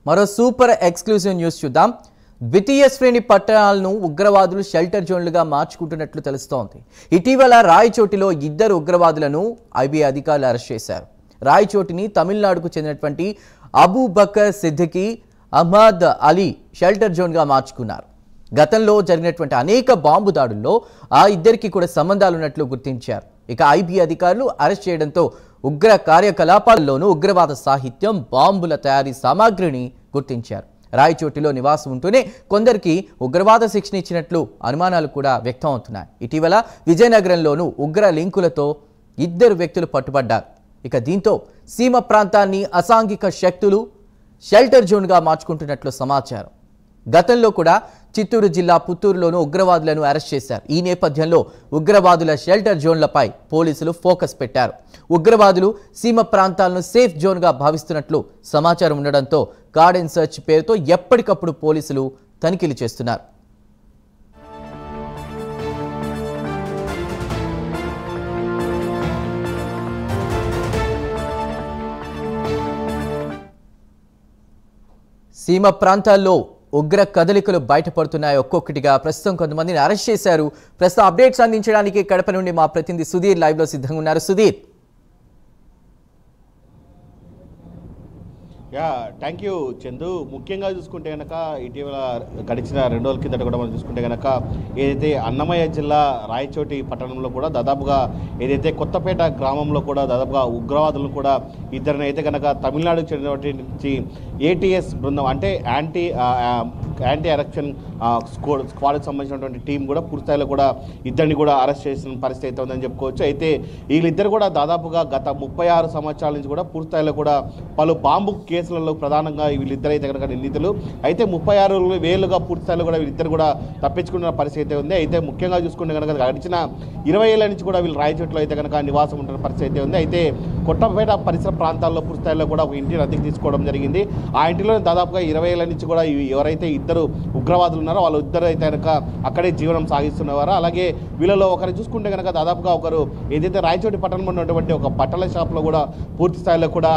మరో super exclusive news చూద్దాం. ద్వితీయ శ్రేణి పట్టణాలను ఉగ్రవాదులు షెల్టర్ జోన్లుగా మార్చుకుంటున్నట్లు తెలుస్తోంది. ఇటీవల రాయచోటిలో ఇద్దరు ఉగ్రవాదులను ఐబీ అధికారులు అరెస్ట్ చేశారు. రాయచోటిని తమిళనాడుకు చెందినటువంటి Abu Bakr Siddiqui, Ahmed Ali shelter జోన్గా మార్చుకున్నారు. గతంలో జరిగినటువంటి అనేక బాంబు దాడుల్లో ఆ ఇద్దరికి కూడా సంబంధాలున్నట్లు గుర్తించారు. ఇక ఐబీ అధికారులు అరెస్ట్ చేయడంతో ఉగ్ర కార్యకలాపాల్లోనూ ఉగ్రవాద సాహిత్యం, బాంబుల తయారీ సామాగ్రిని గుర్తించారు. రాయచోటిలో నివాసం ఉంటూనే కొందరికి ఉగ్రవాద శిక్షణ ఇచ్చినట్లు అనుమానాలు కూడా వ్యక్తం అవుతున్నాయి. ఇటీవల విజయనగరంలోనూ ఉగ్ర లింకులతో ఇద్దరు వ్యక్తులు పట్టుబడ్డారు. ఇక దీంతో సీమ ప్రాంతాన్ని అసాంఘిక శక్తులు షెల్టర్ జోన్గా మార్చుకుంటున్నట్లు సమాచారం. గతంలో కూడా చిత్తూరు జిల్లా పుత్తూరులోనూ ఉగ్రవాదులను అరెస్ట్ చేశారు. ఈ నేపథ్యంలో ఉగ్రవాదుల షెల్టర్ జోన్లపై పోలీసులు ఫోకస్ పెట్టారు. ఉగ్రవాదులు సీమ ప్రాంతాలను సేఫ్ జోన్గా భావిస్తున్నట్లు సమాచారం ఉండడంతో గార్డెన్ సర్చ్ పేరుతో ఎప్పటికప్పుడు పోలీసులు తనిఖీలు చేస్తున్నారు. సీమ ప్రాంతాల్లో ఉగ్ర కదలికలు బయటపడుతున్నాయి. ఒక్కొక్కటిగా ప్రస్తుతం కొంతమందిని అరెస్ట్ చేశారు. ప్రస్తుతం అప్డేట్స్ అందించడానికి కడప నుండి మా ప్రతినిధి సుధీర్ లైవ్ లో సిద్ధంగా ఉన్నారు. సుధీర్. Thank you Chandu. ముఖ్యంగా చూసుకుంటే కనుక ఇటీవల గడిచిన 2 రోజుల కిందట కూడా మనం చూసుకుంటే కనుక ఏదైతే అన్నమయ్య జిల్లా రాయచోటి పట్టణంలో కూడా దాదాపుగా ఏదైతే కొత్తపేట గ్రామంలో కూడా దాదాపుగా ఉగ్రవాదులను కూడా ఇద్దరిని అయితే కనుక తమిళనాడుకు చెందినటువంటి ఏటీఎస్ బృందం అంటే యాంటీ అరెక్షన్ స్క్వాడ్కి సంబంధించినటువంటి టీం కూడా పూర్తిస్థాయిలో కూడా ఇద్దరిని కూడా అరెస్ట్ చేసిన పరిస్థితి అయితే ఉందని చెప్పుకోవచ్చు. అయితే వీళ్ళిద్దరు కూడా దాదాపుగా గత 36 సంవత్సరాల నుంచి కూడా పూర్తిస్థాయిలో కూడా పలు బాంబు కేసులలో ప్రధానంగా వీళ్ళిద్దరు అయితే కనుక నిందితులు. అయితే 36,000గా పూర్తిస్థాయిలో కూడా వీళ్ళిద్దరు కూడా తప్పించుకున్న పరిస్థితి అయితే ఉంది. అయితే ముఖ్యంగా చూసుకుంటే కనుక గడిచిన 20 ఏళ్ల నుంచి కూడా వీళ్ళు రాయచోట్లో అయితే కనుక నివాసం ఉంటున్న పరిస్థితి అయితే ఉంది. అయితే కొత్తపేట పరిసర ప్రాంతాల్లో పూర్తిస్థాయిలో కూడా ఒక ఇంటిని అద్దెకు తీసుకోవడం జరిగింది. ఆ ఇంటిలో దాదాపుగా 20 ఏళ్ల నుంచి కూడా ఎవరైతే ఇద్దరు ఉగ్రవాదులు ఉన్నారో వాళ్ళు ఇద్దరు అయితే కనుక అక్కడే జీవనం సాగిస్తున్నవారు. అలాగే వీళ్ళలో ఒకరు చూసుకుంటే కనుక దాదాపుగా ఒకరు ఏదైతే రాయచోటి పట్టణంలో ఉన్నటువంటి ఒక బట్టల షాప్లో కూడా పూర్తి స్థాయిలో కూడా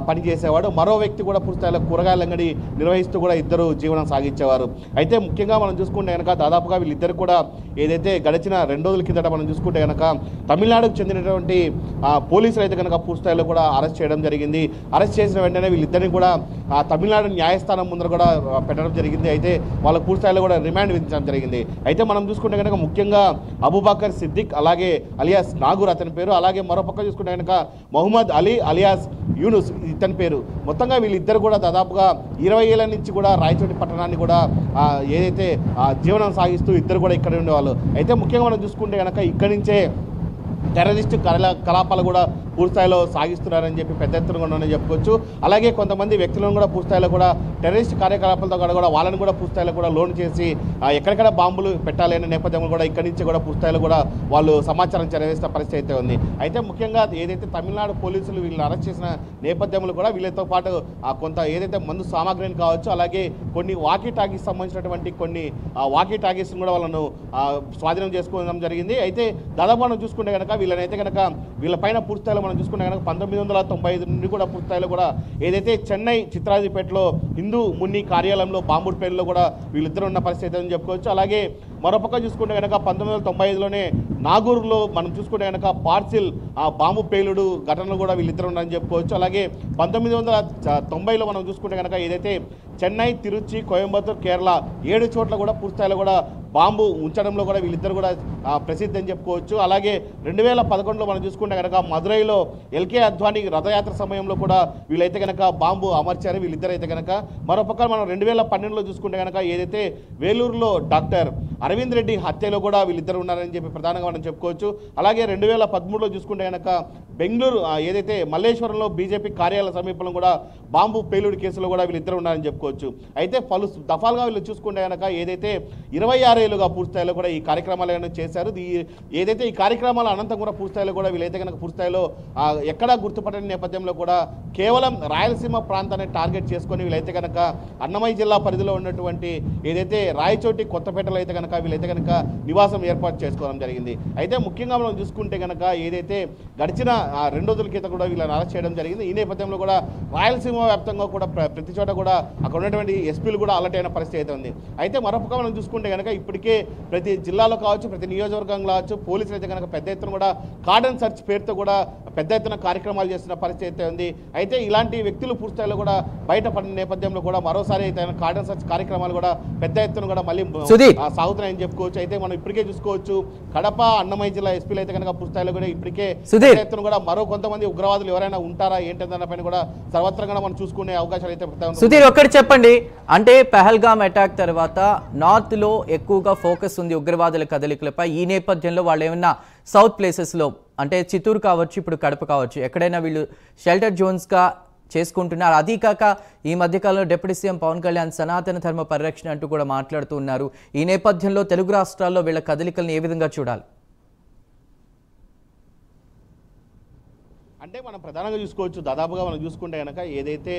పనిచేసేవాడు. మరో వ్యక్తి కూడా పూర్తి స్థాయిలో కూరగాయల అంగడి నిర్వహిస్తూ కూడా ఇద్దరు జీవనం సాగించేవారు. అయితే ముఖ్యంగా మనం చూసుకుంటే కనుక దాదాపుగా వీళ్ళిద్దరు కూడా ఏదైతే గడిచిన 2 రోజుల కిందట మనం చూసుకుంటే కనుక తమిళనాడుకు చెందినటువంటి పోలీసులు అయితే కనుక పూర్తి స్థాయిలో కూడా అరెస్ట్ చేయడం జరిగింది. అరెస్ట్ చేసిన వెంటనే వీళ్ళిద్దరిని కూడా తమిళనాడు న్యాయస్థానం ముందర కూడా పెట్టడం జరిగింది. అయితే వాళ్ళ పూర్తి స్థాయిలో కూడా రిమాండ్ విధించడం జరిగింది. అయితే మనం చూసుకుంటే కనుక ముఖ్యంగా అబూబకర్ సిద్దిక్ అలాగే అలియాస్ నాగూర్ అతని పేరు, అలాగే మరో పక్క చూసుకుంటే కనుక మొహమ్మద్ అలీ అలియాస్ యూనుస్ ఇతని పేరు. మొత్తంగా వీళ్ళిద్దరు కూడా దాదాపుగా 20 ఏళ్ల నుంచి కూడా రాయచోటి పట్టణాన్ని కూడా ఏదైతే జీవనం సాగిస్తూ ఇద్దరు కూడా ఇక్కడ ఉండేవాళ్ళు. అయితే ముఖ్యంగా మనం చూసుకుంటే కనుక ఇక్కడి నుంచే టెర్రరిస్ట్ కలాపాలు కూడా పూర్తిస్థాయిలో సాగిస్తున్నారని చెప్పి పెద్ద ఎత్తున కూడా చెప్పుకోవచ్చు. అలాగే కొంతమంది వ్యక్తులను కూడా పూర్తిస్థాయిలో కూడా టెర్రరిస్ట్ కార్యకలాపాలతో కూడా వాళ్ళని కూడా పూర్తిస్థాయిలో కూడా లోన్ చేసి ఎక్కడెక్కడ బాంబులు పెట్టాలి అనే నేపథ్యంలో కూడా ఇక్కడి నుంచి కూడా పూర్తిస్థాయిలో కూడా వాళ్ళు సమాచారం చేరవేసిన పరిస్థితి అయితే ఉంది. అయితే ముఖ్యంగా ఏదైతే తమిళనాడు పోలీసులు వీళ్ళని అరెస్ట్ చేసిన నేపథ్యంలో కూడా వీళ్ళతో పాటు కొంత ఏదైతే మందు సామాగ్రిని కావచ్చు, అలాగే కొన్ని వాకీ టాకీస్ సంబంధించినటువంటి కొన్ని వాకీ టాకీస్ కూడా వాళ్ళను స్వాధీనం చేసుకోవడం జరిగింది. అయితే దాదాపు మనం చూసుకుంటే కనుక వీళ్ళనైతే కనుక వీళ్ళపైన పూర్తిస్థాయిలో మనం చూసుకుంటే కనుక 1995 నుండి కూడా పూర్తిస్థాయిలో కూడా ఏదైతే చెన్నై చిత్రాజిపేటలో హిందూ మున్ని కార్యాలయంలో బాంబు పేరులో కూడా వీళ్ళిద్దరు ఉన్న పరిస్థితి అని చెప్పుకోవచ్చు. అలాగే మరోపక్క చూసుకుంటే కనుక 1995లోనే నాగూరులో మనం చూసుకుంటే కనుక పార్సిల్ బాంబు పేలుడు ఘటనలు కూడా వీళ్ళిద్దరు ఉన్నారని చెప్పుకోవచ్చు. అలాగే 1990లో మనం చూసుకుంటే కనుక ఏదైతే చెన్నై, తిరుచి, కోయంబత్తూర్, కేరళ 7 చోట్ల కూడా పూర్తిస్థాయిలో కూడా బాంబు ఉంచడంలో కూడా వీళ్ళిద్దరు కూడా ప్రసిద్ధి అని చెప్పుకోవచ్చు. అలాగే 2011లో మనం చూసుకుంటే కనుక మదురైలో ఎల్కే అద్వానీ రథయాత్ర సమయంలో కూడా వీళ్ళైతే కనుక బాంబు అమర్చారు వీళ్ళిద్దరు అయితే కనుక. మరోపక్క మనం 2012లో చూసుకుంటే కనుక ఏదైతే వేలూరులో డాక్టర్ అరవింద్ రెడ్డి హత్యలో కూడా వీళ్ళిద్దరు ఉన్నారని చెప్పి ప్రధానంగా మనం చెప్పుకోవచ్చు. అలాగే 2013లో చూసుకుంటే కనుక బెంగళూరు ఏదైతే మల్లేశ్వరంలో బీజేపీ కార్యాలయ సమీపంలో కూడా బాంబు పేలుడు కేసులో కూడా వీళ్ళిద్దరు ఉన్నారని చెప్పుకోవచ్చు. అయితే పలు దఫాలుగా వీళ్ళు చూసుకుంటే కనుక ఏదైతే 26 ఏళ్ళుగా పూర్తిస్థాయిలో కూడా ఈ కార్యక్రమాలు చేశారు. ఏదైతే ఈ కార్యక్రమాల అనంతం కూడా పూర్తిస్థాయిలో కూడా వీళ్ళైతే కనుక పూర్తిస్థాయిలో ఎక్కడా గుర్తుపట్టని నేపథ్యంలో కూడా కేవలం రాయలసీమ ప్రాంతాన్ని టార్గెట్ చేసుకొని వీళ్ళైతే కనుక అన్నమయ్య జిల్లా పరిధిలో ఉన్నటువంటి ఏదైతే రాయచోటి కొత్తపేటలో అయితే కనుక వీళ్ళైతే కనుక నివాసం ఏర్పాటు చేసుకోవడం జరిగింది. అయితే ముఖ్యంగా మనం చూసుకుంటే కనుక ఏదైతే గడిచిన 2 రోజుల క్రితం కూడా వీళ్ళని అరెస్ట్ చేయడం జరిగింది. ఈ నేపథ్యంలో కూడా రాయలసీమ వ్యాప్తంగా కూడా ప్రతి చోట కూడా అక్కడ ఉన్నటువంటి ఎస్పీలు కూడా అలర్ట్ అయిన పరిస్థితి అయితే ఉంది. అయితే మరొక మనం చూసుకుంటే కనుక ఇప్పటికే ప్రతి జిల్లాలో కావచ్చు, ప్రతి నియోజకవర్గంలో కావచ్చు, పోలీసులు అయితే కనుక పెద్ద ఎత్తున కూడా కార్డన్ సర్చ్ పేరుతో కూడా పెద్ద ఎత్తున కార్యక్రమాలు చేస్తున్న పరిస్థితి అయితే ఉంది. అయితే ఇలాంటి వ్యక్తులు పూర్తిస్థాయిలో కూడా బయటపడిన నేపథ్యంలో కూడా మరోసారి అయితే కార్డన్ సర్చ్ కార్యక్రమాలు కూడా పెద్ద ఎత్తున కూడా మళ్ళీ సాగుతున్నాయని చెప్పుకోవచ్చు. అయితే మనం ఇప్పటికే చూసుకోవచ్చు, కడప, అన్నమయ్య జిల్లా ఎస్పీలు అయితే కనుక పూర్తిస్థాయిలో కూడా ఇప్పటికే పెద్ద ఎత్తున కూడా మరో కొంతమంది ఉగ్రవాదులు ఎవరైనా ఉంటారా ఏంటన్న పైన కూడా సర్వత్రంగా మనం చూసుకునే అవకాశాలు అయితే సుధీర్ ఒక్కటి చెప్పండి, అంటే పహల్గామ్ అటాక్ తర్వాత నార్త్ లో ఎక్కువగా ఫోకస్ ఉంది ఉగ్రవాదుల కదలికలపై. ఈ నేపథ్యంలో వాళ్ళు ఏమన్నా సౌత్ ప్లేసెస్ లో అంటే చిత్తూరు కావచ్చు, ఇప్పుడు కడప కావచ్చు, ఎక్కడైనా వీళ్ళు షెల్టర్ జోన్స్ గా చేసుకుంటున్నారు. అదీ కాక ఈ మధ్యకాలంలో డిప్యూటీ సీఎం పవన్ కళ్యాణ్ సనాతన ధర్మ పరిరక్షణ అంటూ కూడా మాట్లాడుతూ ఉన్నారు. ఈ నేపథ్యంలో తెలుగు రాష్ట్రాల్లో వీళ్ళ కదలికలను ఏ విధంగా చూడాలి? అంటే మనం ప్రధానంగా చూసుకోవచ్చు, దాదాపుగా మనం చూసుకుంటే కనుక ఏదైతే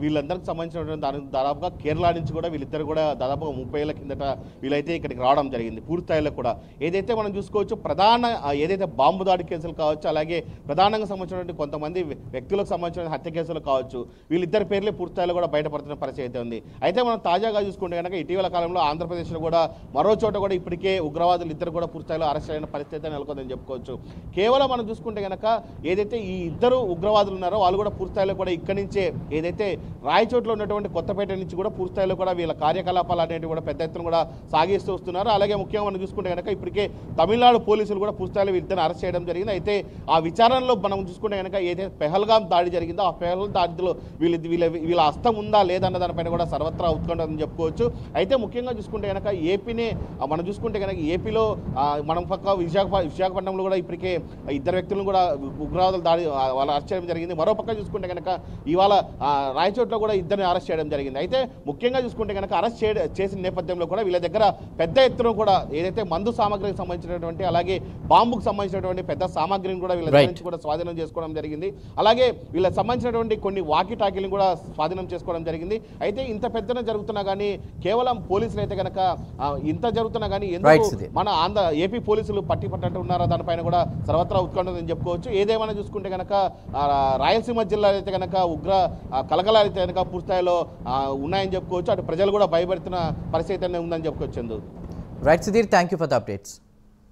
వీళ్ళందరికి సంబంధించినటువంటి దాదాపుగా కేరళ నుంచి కూడా వీళ్ళిద్దరు కూడా దాదాపుగా 30 ఏళ్ల కిందట వీళ్ళైతే ఇక్కడికి రావడం జరిగింది. పూర్తిస్థాయిలో కూడా ఏదైతే మనం చూసుకోవచ్చు, ఏదైతే బాంబు దాడి కేసులు కావచ్చు, అలాగే ప్రధానంగా సంబంధించినటువంటి కొంతమంది వ్యక్తులకు సంబంధించిన హత్య కేసులు కావచ్చు, వీళ్ళిద్దరి పేర్లే పూర్తిస్థాయిలో కూడా బయటపడుతున్న పరిస్థితి అయితే ఉంది. అయితే మనం తాజాగా చూసుకుంటే కనుక ఇటీవల కాలంలో ఆంధ్రప్రదేశ్లో కూడా మరో చోట కూడా ఇప్పటికే ఉగ్రవాదులు ఇద్దరు కూడా పూర్తిస్థాయిలో అరెస్ట్ అయిన పరిస్థితి నెలకొందని చెప్పుకోవచ్చు. కేవలం మనం చూసుకుంటే కనుక ఏదైతే ఈ ఇద్దరు ఉగ్రవాదులు ఉన్నారో వాళ్ళు కూడా పూర్తిస్థాయిలో కూడా ఇక్కడి నుంచే ఏదైతే రాయచోట్లో ఉన్నటువంటి కొత్తపేట నుంచి కూడా పూర్తిస్థాయిలో కూడా వీళ్ళ కార్యకలాపాలు అనేవి కూడా పెద్ద ఎత్తున కూడా సాగిస్తూ వస్తున్నారు. అలాగే ముఖ్యంగా మనం చూసుకుంటే కనుక ఇప్పటికే తమిళనాడు పోలీసులు కూడా పూర్తిస్థాయిలో వీళ్ళని అరెస్ట్ చేయడం జరిగింది. అయితే ఆ విచారణలో మనం చూసుకుంటే కనుక ఏదైతే పెహల్గామ్ దాడి జరిగిందో ఆ పెహల్గామ్ దాడిలో వీళ్ళ హస్తం ఉందా లేదన్న దానిపైన కూడా సర్వత్రా ఉత్కంఠ అని చెప్పుకోవచ్చు. అయితే ముఖ్యంగా చూసుకుంటే కనుక ఏపీనే మనం చూసుకుంటే కనుక ఏపీలో మనం పక్క విశాఖపట్నంలో కూడా ఇప్పటికే ఇద్దరు వ్యక్తులను కూడా ఉగ్రవాదులు దాడి వాళ్ళు అరెస్ట్ చేయడం జరిగింది. మరో పక్క చూసుకుంటే కనుక ఇవాళ రాయచోట్లో కూడా ఇద్దరిని అరెస్ట్ చేయడం జరిగింది. అయితే ముఖ్యంగా చూసుకుంటే కనుక అరెస్ట్ చేసిన నేపథ్యంలో కూడా వీళ్ళ దగ్గర పెద్ద ఎత్తున కూడా ఏదైతే మందు సామాగ్రికి సంబంధించినటువంటి అలాగే బాంబుకు సంబంధించినటువంటి పెద్ద సామాగ్రిని కూడా వీళ్ళ నుంచి కూడా స్వాధీనం చేసుకోవడం జరిగింది. అలాగే వీళ్ళకి సంబంధించినటువంటి కొన్ని వాకీ టాకీలను కూడా స్వాధీనం చేసుకోవడం జరిగింది. అయితే ఇంత పెద్దన జరుగుతున్నా కానీ కేవలం పోలీసులు అయితే కనుక ఇంత జరుగుతున్నా కానీ ఎందుకు మన ఏపీ పోలీసులు పట్టిపట్టట్టు ఉన్నారా దానిపైన కూడా సర్వత్రా ఉత్కంఠ అని చెప్పుకోవచ్చు. ఏదేమైనా చూసుకుంటే కనుక రాయలసీమ జిల్లా అయితే కనుక ఉగ్ర కలకలాలు అయితే కనుక పూర్తిస్థాయిలో ఉన్నాయని చెప్పుకోవచ్చు. అటు ప్రజలు కూడా భయపడుతున్న పరిస్థితి ఉందని చెప్పుకోవచ్చు. Right Sudheer, thank you for the updates.